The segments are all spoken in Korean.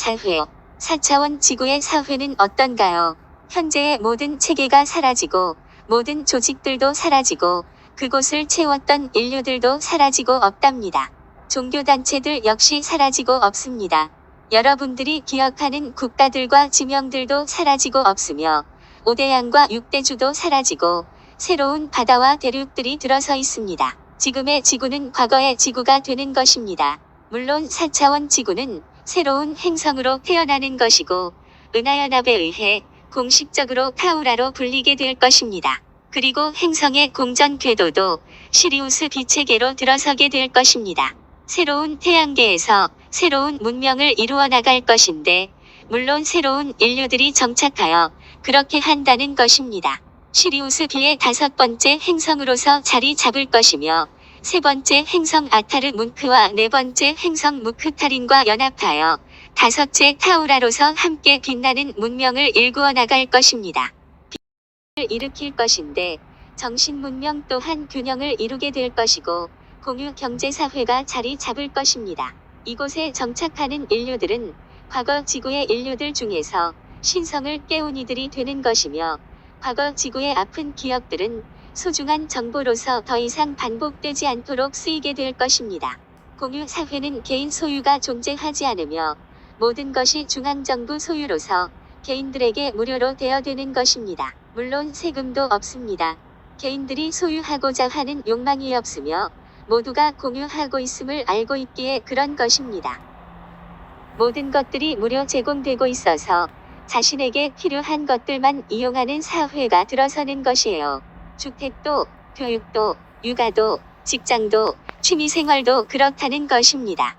사회, 4차원 지구의 사회는 어떤가요? 현재의 모든 체계가 사라지고 모든 조직들도 사라지고 그곳을 채웠던 인류들도 사라지고 없답니다. 종교단체들 역시 사라지고 없습니다. 여러분들이 기억하는 국가들과 지명들도 사라지고 없으며 5대양과 6대주도 사라지고 새로운 바다와 대륙들이 들어서 있습니다. 지금의 지구는 과거의 지구가 되는 것입니다. 물론 4차원 지구는 새로운 행성으로 태어나는 것이고 은하연합에 의해 공식적으로 타우라로 불리게 될 것입니다. 그리고 행성의 공전 궤도도 시리우스 빛의 계로 들어서게 될 것입니다. 새로운 태양계에서 새로운 문명을 이루어 나갈 것인데 물론 새로운 인류들이 정착하여 그렇게 한다는 것입니다. 시리우스 B의 5번째 행성으로서 자리 잡을 것이며 3번째 행성 아타르 문크와 4번째 행성 무크타린과 연합하여 5째 타우라로서 함께 빛나는 문명을 일구어 나갈 것입니다. 균형을 일으킬 것인데 정신문명 또한 균형을 이루게 될 것이고 공유 경제사회가 자리 잡을 것입니다. 이곳에 정착하는 인류들은 과거 지구의 인류들 중에서 신성을 깨운 이들이 되는 것이며 과거 지구의 아픈 기억들은 소중한 정보로서 더 이상 반복되지 않도록 쓰이게 될 것입니다. 공유 사회는 개인 소유가 존재하지 않으며 모든 것이 중앙정부 소유로서 개인들에게 무료로 대여되는 것입니다. 물론 세금도 없습니다. 개인들이 소유하고자 하는 욕망이 없으며 모두가 공유하고 있음을 알고 있기에 그런 것입니다. 모든 것들이 무료 제공되고 있어서 자신에게 필요한 것들만 이용하는 사회가 들어서는 것이에요. 주택도, 교육도, 육아도, 직장도, 취미생활도 그렇다는 것입니다.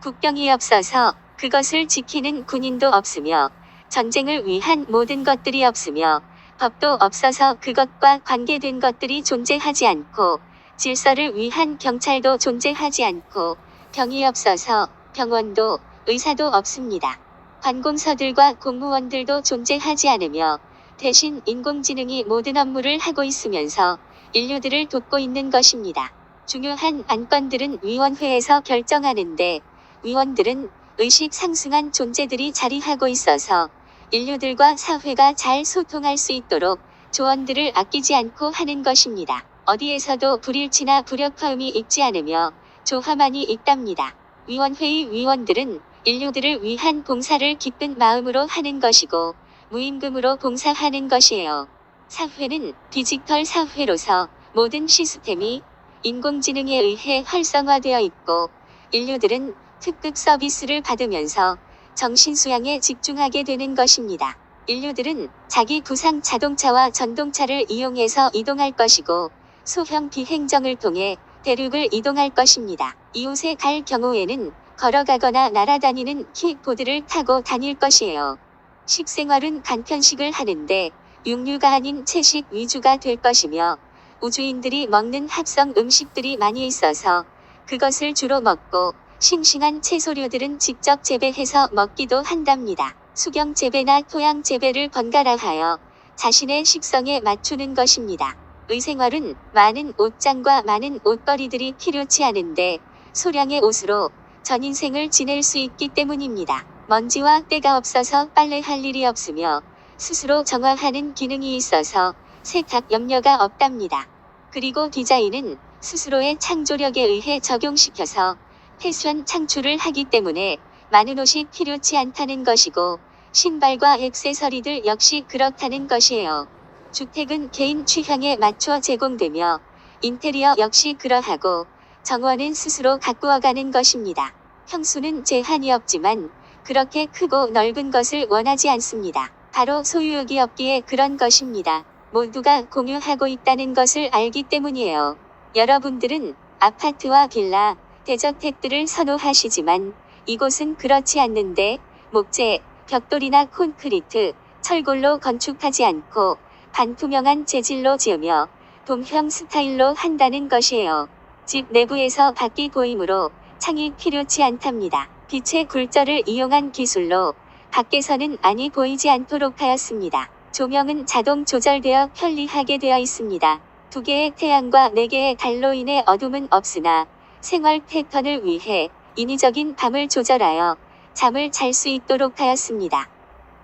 국경이 없어서 그것을 지키는 군인도 없으며 전쟁을 위한 모든 것들이 없으며 법도 없어서 그것과 관계된 것들이 존재하지 않고 질서를 위한 경찰도 존재하지 않고 병이 없어서 병원도 의사도 없습니다. 관공서들과 공무원들도 존재하지 않으며 대신 인공지능이 모든 업무를 하고 있으면서 인류들을 돕고 있는 것입니다. 중요한 안건들은 위원회에서 결정하는데 위원들은 의식 상승한 존재들이 자리하고 있어서 인류들과 사회가 잘 소통할 수 있도록 조언들을 아끼지 않고 하는 것입니다. 어디에서도 불일치나 불협화음이 있지 않으며 조화만이 있답니다. 위원회의 위원들은 인류들을 위한 봉사를 기쁜 마음으로 하는 것이고 무임금으로 봉사하는 것이에요. 사회는 디지털 사회로서 모든 시스템이 인공지능에 의해 활성화되어 있고 인류들은 특급 서비스를 받으면서 정신수양에 집중하게 되는 것입니다. 인류들은 자기 구상 자동차와 전동차를 이용해서 이동할 것이고 소형 비행정을 통해 대륙을 이동할 것입니다. 이웃에 갈 경우에는 걸어가거나 날아다니는 킥보드를 타고 다닐 것이에요. 식생활은 간편식을 하는데 육류가 아닌 채식 위주가 될 것이며 우주인들이 먹는 합성 음식들이 많이 있어서 그것을 주로 먹고 싱싱한 채소류들은 직접 재배해서 먹기도 한답니다. 수경 재배나 토양 재배를 번갈아 하여 자신의 식성에 맞추는 것입니다. 의생활은 많은 옷장과 많은 옷걸이들이 필요치 않은데 소량의 옷으로 전 인생을 지낼 수 있기 때문입니다. 먼지와 때가 없어서 빨래할 일이 없으며 스스로 정화하는 기능이 있어서 세탁 염려가 없답니다. 그리고 디자인은 스스로의 창조력에 의해 적용시켜서 패션 창출을 하기 때문에 많은 옷이 필요치 않다는 것이고 신발과 액세서리들 역시 그렇다는 것이에요. 주택은 개인 취향에 맞춰 제공되며 인테리어 역시 그러하고 정원은 스스로 가꾸어가는 것입니다. 평수는 제한이 없지만 그렇게 크고 넓은 것을 원하지 않습니다. 바로 소유욕이 없기에 그런 것입니다. 모두가 공유하고 있다는 것을 알기 때문이에요. 여러분들은 아파트와 빌라, 대저택들을 선호하시지만 이곳은 그렇지 않는데 목재, 벽돌이나 콘크리트, 철골로 건축하지 않고 반투명한 재질로 지으며 돔형 스타일로 한다는 것이에요. 집 내부에서 밖이 보이므로 창이 필요치 않답니다. 빛의 굴절을 이용한 기술로 밖에서는 안이 보이지 않도록 하였습니다. 조명은 자동 조절되어 편리하게 되어 있습니다. 2개의 태양과 4개의 달로 인해 어둠은 없으나 생활 패턴을 위해 인위적인 밤을 조절하여 잠을 잘 수 있도록 하였습니다.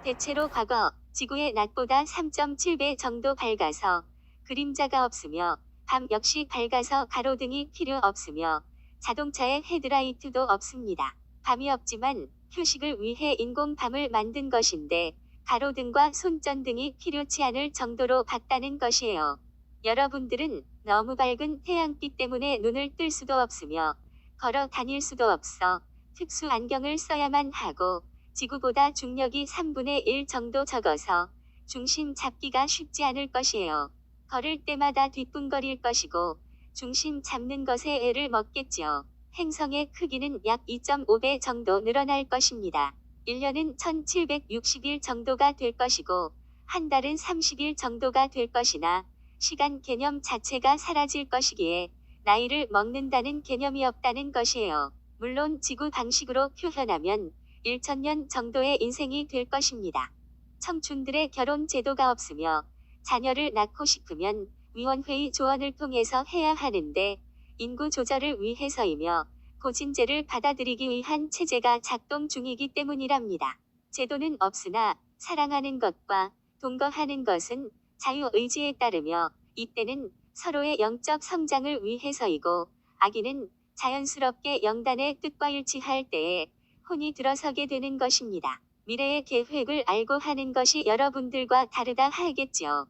대체로 과거 지구의 낮보다 3.7배 정도 밝아서 그림자가 없으며 밤 역시 밝아서 가로등이 필요 없으며 자동차에 헤드라이트도 없습니다. 밤이 없지만 휴식을 위해 인공 밤을 만든 것인데 가로등과 손전등이 필요치 않을 정도로 밝다는 것이에요. 여러분들은 너무 밝은 태양빛 때문에 눈을 뜰 수도 없으며 걸어 다닐 수도 없어 특수 안경을 써야만 하고 지구보다 중력이 3분의 1 정도 적어서 중심 잡기가 쉽지 않을 것이에요. 걸을 때마다 뒷분거릴 것이고 중심 잡는 것에 애를 먹겠지요. 행성의 크기는 약 2.5배 정도 늘어날 것입니다. 1년은 1760일 정도가 될 것이고 한 달은 30일 정도가 될 것이나 시간 개념 자체가 사라질 것이기에 나이를 먹는다는 개념이 없다는 것이에요. 물론 지구 방식으로 표현하면 1000년 정도의 인생이 될 것입니다. 청춘들의 결혼 제도가 없으며 자녀를 낳고 싶으면 위원회의 조언을 통해서 해야 하는데 인구 조절을 위해서이며 고진제를 받아들이기 위한 체제가 작동 중이기 때문이랍니다. 제도는 없으나 사랑하는 것과 동거하는 것은 자유의지에 따르며 이때는 서로의 영적 성장을 위해서이고 아기는 자연스럽게 영단의 뜻과 일치할 때에 혼이 들어서게 되는 것입니다. 미래의 계획을 알고 하는 것이 여러분들과 다르다 하겠지요.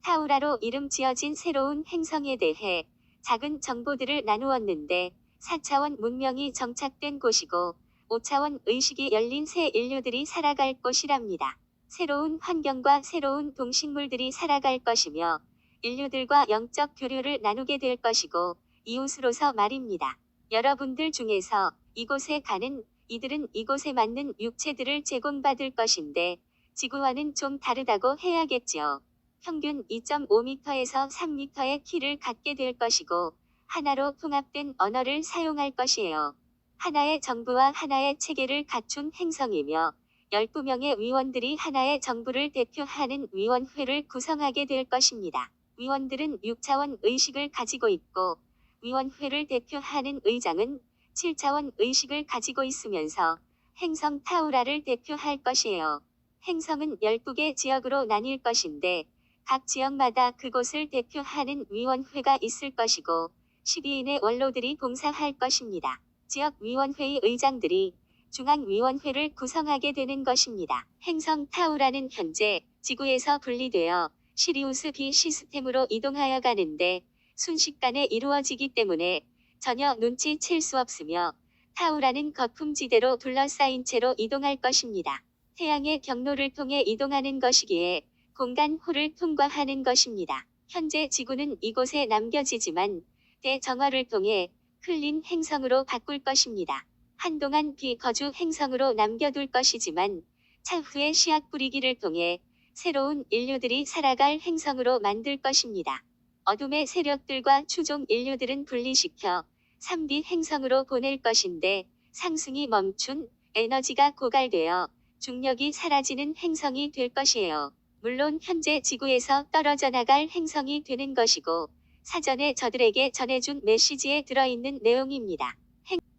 타우라로 이름 지어진 새로운 행성에 대해 작은 정보들을 나누었는데 4차원 문명이 정착된 곳이고 5차원 의식이 열린 새 인류들이 살아갈 곳이랍니다. 새로운 환경과 새로운 동식물들이 살아갈 것이며 인류들과 영적 교류를 나누게 될 것이고 이웃으로서 말입니다. 여러분들 중에서 이곳에 가는 이들은 이곳에 맞는 육체들을 제공받을 것인데 지구와는 좀 다르다고 해야겠지요. 평균 2.5m에서 3m의 키를 갖게 될 것이고 하나로 통합된 언어를 사용할 것이에요. 하나의 정부와 하나의 체계를 갖춘 행성이며 12명의 위원들이 하나의 정부를 대표하는 위원회를 구성하게 될 것입니다. 위원들은 6차원 의식을 가지고 있고 위원회를 대표하는 의장은 7차원 의식을 가지고 있으면서 행성 타우라를 대표할 것이에요. 행성은 12개 지역으로 나뉠 것인데 각 지역마다 그곳을 대표하는 위원회가 있을 것이고 12인의 원로들이 봉사할 것입니다. 지역위원회의 의장들이 중앙위원회를 구성하게 되는 것입니다. 행성 타우라는 현재 지구에서 분리되어 시리우스 B 시스템으로 이동하여 가는데 순식간에 이루어지기 때문에 전혀 눈치챌 수 없으며 타우라는 거품지대로 둘러싸인 채로 이동할 것입니다. 태양의 경로를 통해 이동하는 것이기에 공간 홀을 통과하는 것입니다. 현재 지구는 이곳에 남겨지지만 대정화를 통해 클린 행성으로 바꿀 것입니다. 한동안 비거주 행성으로 남겨둘 것이지만 차후에 씨앗 뿌리기를 통해 새로운 인류들이 살아갈 행성으로 만들 것입니다. 어둠의 세력들과 추종 인류들은 분리시켜 3D 행성으로 보낼 것인데 상승이 멈춘 에너지가 고갈되어 중력이 사라지는 행성이 될 것이에요. 물론 현재 지구에서 떨어져 나갈 행성이 되는 것이고 사전에 저들에게 전해준 메시지에 들어있는 내용입니다.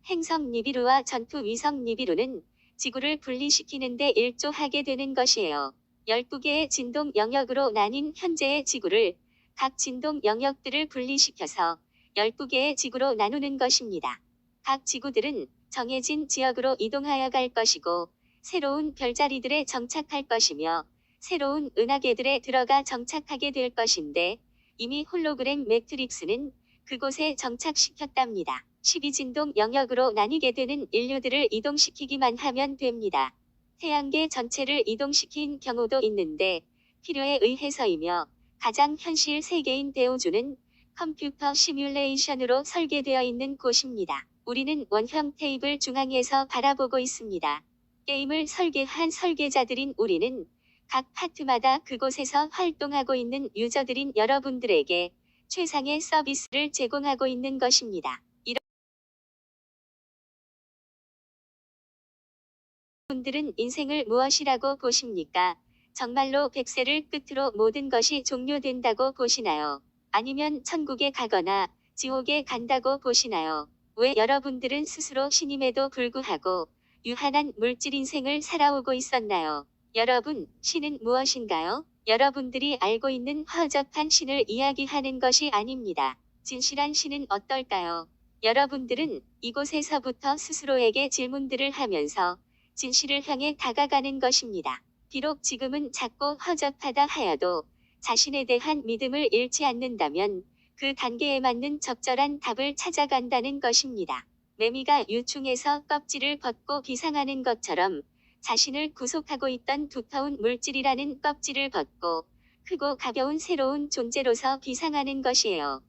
행성 니비루와 전투 위성 니비루는 지구를 분리시키는 데 일조하게 되는 것이에요. 12개의 진동 영역으로 나뉜 현재의 지구를 각 진동 영역들을 분리시켜서 12개의 지구로 나누는 것입니다. 각 지구들은 정해진 지역으로 이동하여 갈 것이고 새로운 별자리들에 정착할 것이며 새로운 은하계들에 들어가 정착하게 될 것인데 이미 홀로그램 매트릭스는 그곳에 정착시켰답니다. 12진동 영역으로 나뉘게 되는 인류들을 이동시키기만 하면 됩니다. 태양계 전체를 이동시킨 경우도 있는데 필요에 의해서이며 가장 현실 세계인 대우주는 컴퓨터 시뮬레이션으로 설계되어 있는 곳입니다. 우리는 원형 테이블 중앙에서 바라보고 있습니다. 게임을 설계한 설계자들인 우리는 각 파트마다 그곳에서 활동하고 있는 유저들인 여러분들에게 최상의 서비스를 제공하고 있는 것입니다. 여러분들은 인생을 무엇이라고 보십니까? 정말로 100세를 끝으로 모든 것이 종료된다고 보시나요? 아니면 천국에 가거나 지옥에 간다고 보시나요? 왜 여러분들은 스스로 신임에도 불구하고 유한한 물질 인생을 살아오고 있었나요? 여러분, 신은 무엇인가요? 여러분들이 알고 있는 허접한 신을 이야기하는 것이 아닙니다. 진실한 신은 어떨까요? 여러분들은 이곳에서부터 스스로에게 질문들을 하면서 진실을 향해 다가가는 것입니다. 비록 지금은 작고 허접하다 하여도 자신에 대한 믿음을 잃지 않는다면 그 단계에 맞는 적절한 답을 찾아간다는 것입니다. 매미가 유충에서 껍질을 벗고 비상하는 것처럼 자신을 구속하고 있던 두터운 물질이라는 껍질을 벗고 크고 가벼운 새로운 존재로서 비상하는 것이에요.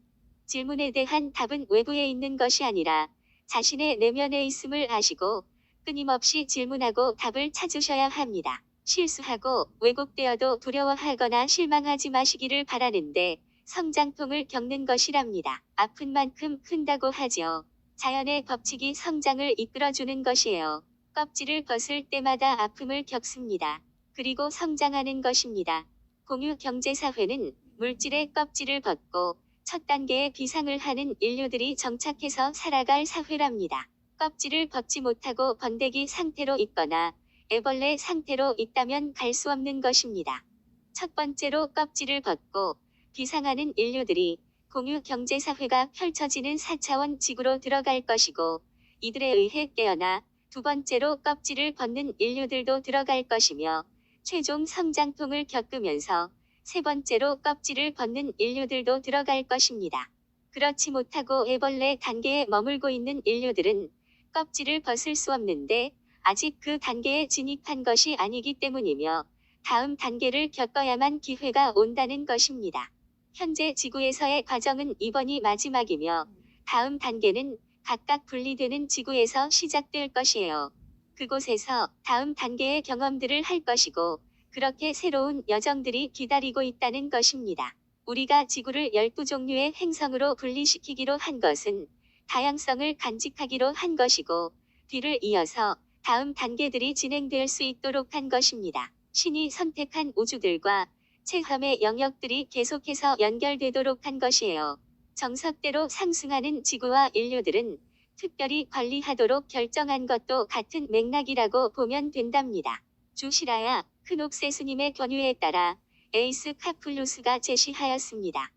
질문에 대한 답은 외부에 있는 것이 아니라 자신의 내면에 있음을 아시고 끊임없이 질문하고 답을 찾으셔야 합니다. 실수하고 왜곡되어도 두려워하거나 실망하지 마시기를 바라는데 성장통을 겪는 것이랍니다. 아픈 만큼 큰다고 하지요. 자연의 법칙이 성장을 이끌어주는 것이에요. 껍질을 벗을 때마다 아픔을 겪습니다. 그리고 성장하는 것입니다. 공유 경제사회는 물질의 껍질을 벗고 첫 단계의 비상을 하는 인류들이 정착해서 살아갈 사회랍니다. 껍질을 벗지 못하고 번데기 상태로 있거나 애벌레 상태로 있다면 갈 수 없는 것입니다. 첫 번째로 껍질을 벗고 비상하는 인류들이 공유 경제사회가 펼쳐지는 4차원 지구로 들어갈 것이고 이들에 의해 깨어나 두 번째로 껍질을 벗는 인류들도 들어갈 것이며 최종 성장통을 겪으면서 세 번째로 껍질을 벗는 인류들도 들어갈 것입니다. 그렇지 못하고 애벌레 단계에 머물고 있는 인류들은 껍질을 벗을 수 없는데 아직 그 단계에 진입한 것이 아니기 때문이며 다음 단계를 겪어야만 기회가 온다는 것입니다. 현재 지구에서의 과정은 이번이 마지막이며 다음 단계는 각각 분리되는 지구에서 시작될 것이에요. 그곳에서 다음 단계의 경험들을 할 것이고 그렇게 새로운 여정들이 기다리고 있다는 것입니다. 우리가 지구를 12종류의 행성으로 분리시키기로 한 것은 다양성을 간직하기로 한 것이고 뒤를 이어서 다음 단계들이 진행될 수 있도록 한 것입니다. 신이 선택한 우주들과 체험의 영역들이 계속해서 연결되도록 한 것이에요. 정석대로 상승하는 지구와 인류들은 특별히 관리하도록 결정한 것도 같은 맥락이라고 보면 된답니다. 주시라야 크녹세 스님의 권유에 따라 에이스 카플루스가 제시하였습니다.